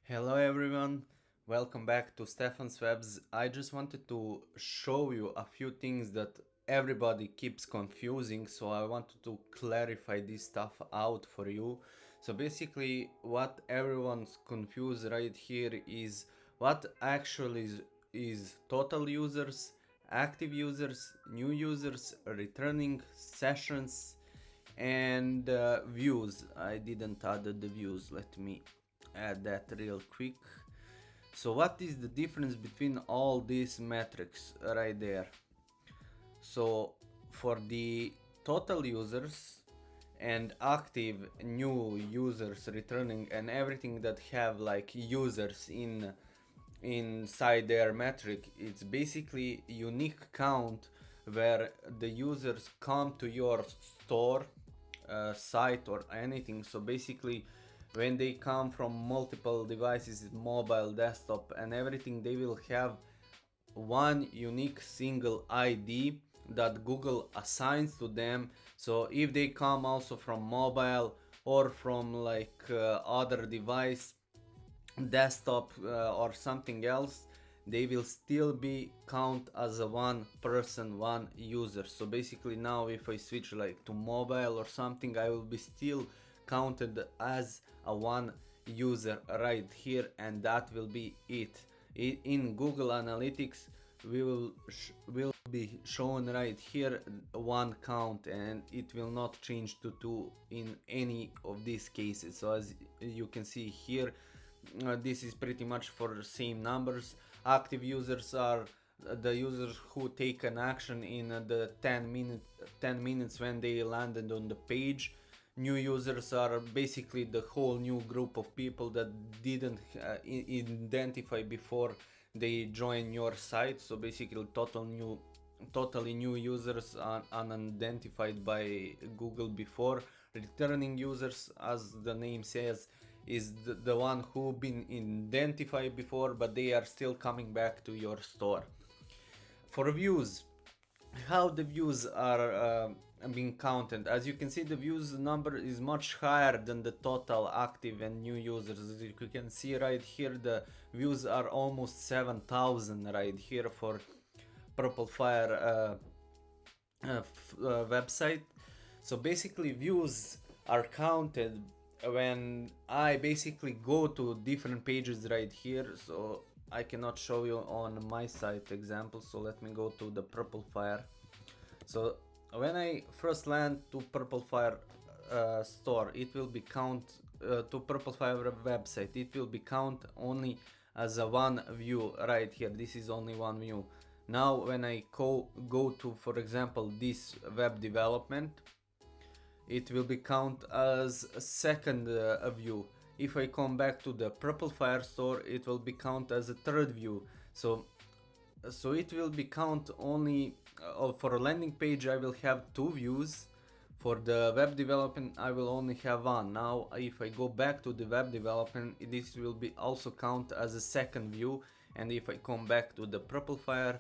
Hello everyone, welcome back to Stefan's Webs. I just wanted to show you a few things that everybody keeps confusing, so I wanted to clarify this stuff out for you. So basically what everyone's confused right here is what actually is total users, active users, new users, returning sessions, and views. I didn't add the views, let me add that real quick. So what is the difference between all these metrics right there? So for the total users and active new users returning and everything that have like users inside their metric, it's basically unique count where the users come to your store, site or anything. So basically when they come from multiple devices, mobile, desktop and everything, they will have one unique single ID that Google assigns to them. So if they come also from mobile or from like other device, desktop or something else, they will still be count as a one person, one user. So basically now if I switch like to mobile or something, I will be still counted as a one user right here, and that will be it. In Google Analytics we will be shown right here one count, and it will not change to two in any of these cases. So as you can see here, this is pretty much for the same numbers. Active users are the users who take an action in the 10 minutes when they landed on the page. New users are basically the whole new group of people that didn't identify before they join your site. So basically totally new users are unidentified by Google before. Returning users, as the name says, is the one who been identified before but they are still coming back to your store. For views, how the views are being counted. As you can see, the views number is much higher than the total active and new users. As you can see right here, the views are almost 7,000 right here for Purple Fire website. So basically views are counted when I basically go to different pages right here. So I cannot show you on my site example, so let me go to the Purple Fire. So when I first land to Purple Fire store, it will be count to Purple Fire website, it will be count only as a one view right here. This is only one view. Now when I go to, for example, this web development, it will be count as a second view. If I come back to the Purple Fire store, it will be count as a third view. So it will be count only for a landing page. I will have two views. For the web development I will only have one. Now if I go back to the web development, this will be also count as a second view, and if I come back to the Purple Fire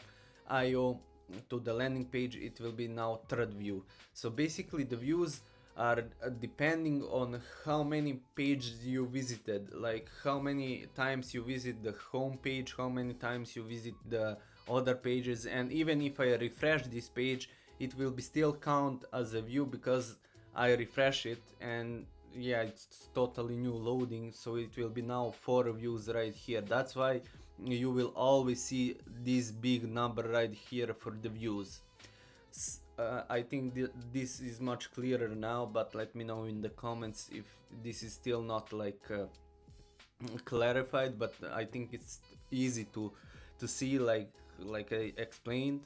IO to the landing page, it will be now third view. So basically the views are depending on how many pages you visited, like how many times you visit the home page, how many times you visit the other pages, and even if I refresh this page, it will be still count as a view because I refresh it, and yeah, it's totally new loading, so it will be now 4 views right here. That's why you will always see this big number right here for the views. I think this is much clearer now, but let me know in the comments if this is still not like clarified, but I think it's easy to see like I explained.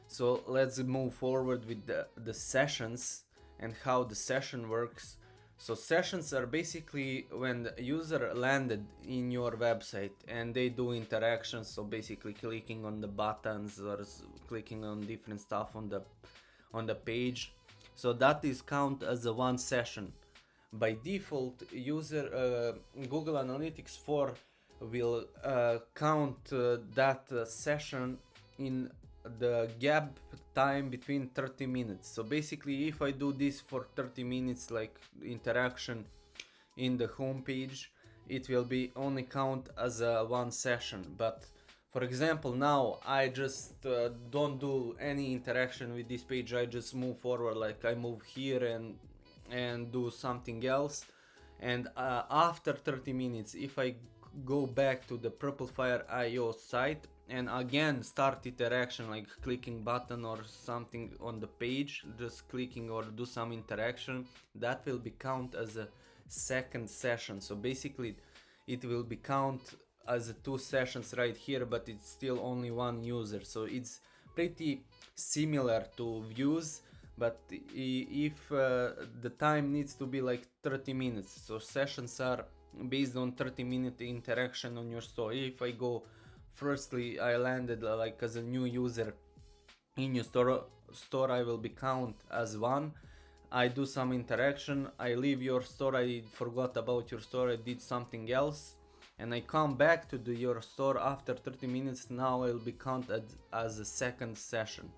So let's move forward with the sessions and how the session works. So sessions are basically when the user landed in your website and they do interactions, so basically clicking on the buttons or clicking on different stuff on the page. So that is count as a one session. By default, Google Analytics 4 will count that session in the gap time between 30 minutes. So basically if I do this for 30 minutes, like interaction in the home page, it will be only count as a one session. But for example, now I just don't do any interaction with this page. I just move forward, like I move here and do something else. And after 30 minutes, if I go back to the purplefire.io site and again start interaction, like clicking button or something on the page, just clicking or do some interaction, that will be count as a second session. So basically it will be count as two sessions right here, but it's still only one user. So it's pretty similar to views, but if the time needs to be like 30 minutes, so sessions are based on 30-minute interaction on your store. If I go, firstly I landed like as a new user in your store, I will be count as one. I do some interaction, I leave your store, I forgot about your store, I did something else, and I come back to your store after 30 minutes, now I'll be counted as a second session.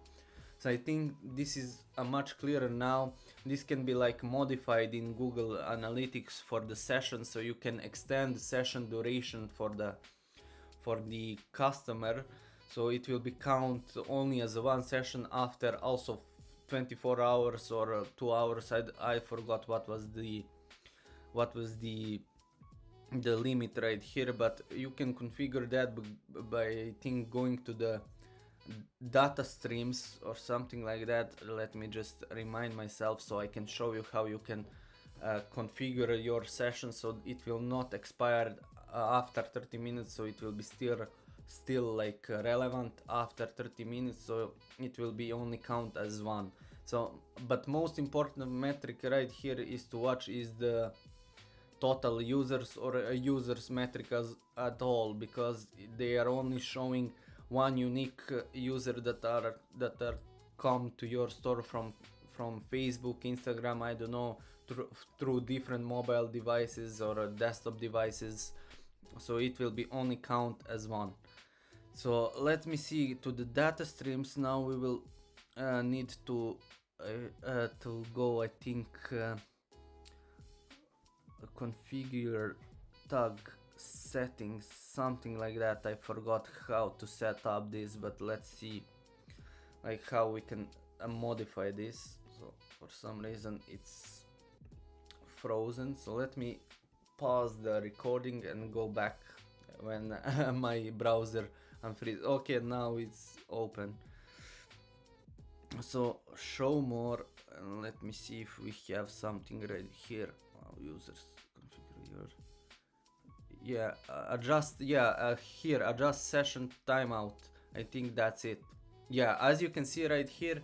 So I think this is a much clearer now. This can be like modified in Google Analytics for the session, so you can extend the session duration for the customer, so it will be count only as a one session after also 24 hours or 2 hours. I forgot what was the limit right here, but you can configure that by I think going to the data streams or something like that. Let me just remind myself so I can show you how you can configure your session so it will not expire after 30 minutes, so it will be still like relevant after 30 minutes, so it will be only count as one. So but most important metric right here is to watch is the total users or a users metric at all, because they are only showing one unique user that are come to your store from Facebook, Instagram, I don't know, through different mobile devices or desktop devices, so it will be only count as one. So let me see to the data streams. Now we will need to go, I think, configure tag settings, something like that. I forgot how to set up this, but let's see like how we can modify this. So for some reason it's frozen, so let me pause the recording and go back when my browser unfreeze. Okay, now it's open. So show more, and let me see if we have something right here. Users configure your here adjust session timeout. I think that's it. Yeah, as you can see right here,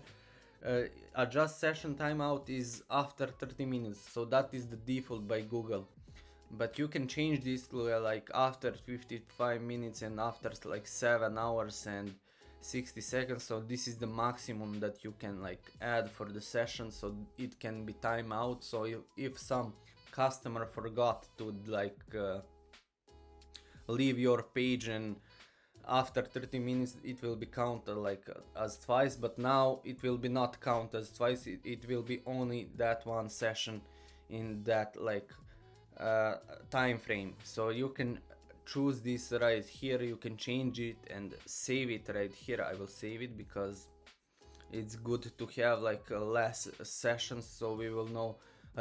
adjust session timeout is after 30 minutes, so that is the default by Google, but you can change this to like after 55 minutes and after like 7 hours and 60 seconds. So this is the maximum that you can like add for the session, so it can be timeout. So if some customer forgot to like leave your page and after 30 minutes it will be counted like as twice, but now it will be not counted as twice, it will be only that one session in that like time frame. So you can choose this right here, you can change it and save it right here. I will save it because it's good to have like less sessions, so we will know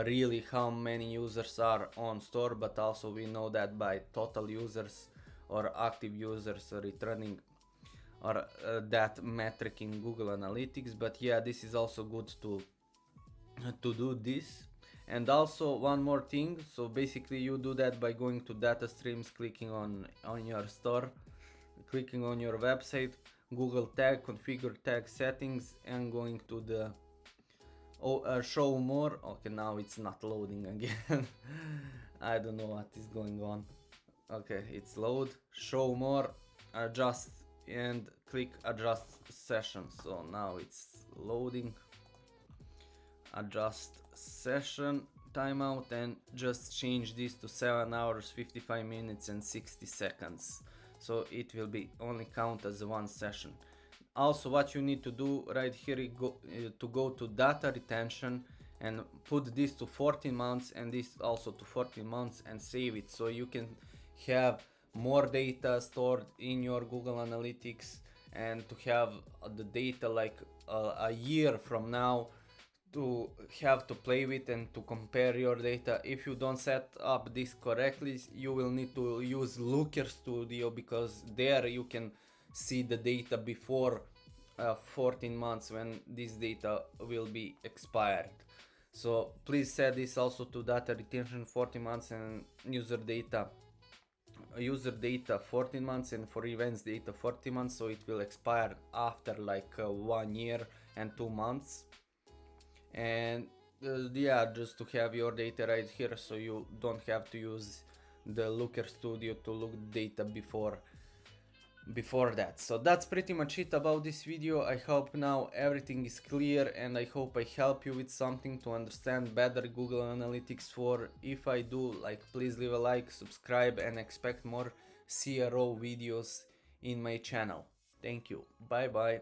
really how many users are on store, but also we know that by total users or active users returning or that metric in Google Analytics. But yeah, this is also good to do this. And also one more thing, so basically you do that by going to data streams, clicking on your store, clicking on your website, Google tag, configure tag settings, and going to the show more. Okay, now it's not loading again. I don't know what is going on. Okay, it's load, show more, adjust, and click adjust session. So now it's loading, adjust session timeout, and just change this to 7 hours 55 minutes and 60 seconds, so it will be only count as one session. Also what you need to do right here is go to data retention and put this to 14 months and this also to 14 months and save it, so you can have more data stored in your Google Analytics, and to have the data like a year from now to have to play with and to compare your data. If you don't set up this correctly, you will need to use Looker Studio, because there you can see the data before 14 months when this data will be expired. So please set this also to data retention 14 months and user data 14 months, and for events data 40 months, so it will expire after like 1 year and 2 months. And yeah, just to have your data right here, so you don't have to use the Looker Studio to look data before that. So that's pretty much it about this video. I hope now everything is clear, and I hope I help you with something to understand better Google Analytics 4. If I do, like, please leave a like, subscribe, and expect more CRO videos in my channel. Thank you. Bye bye.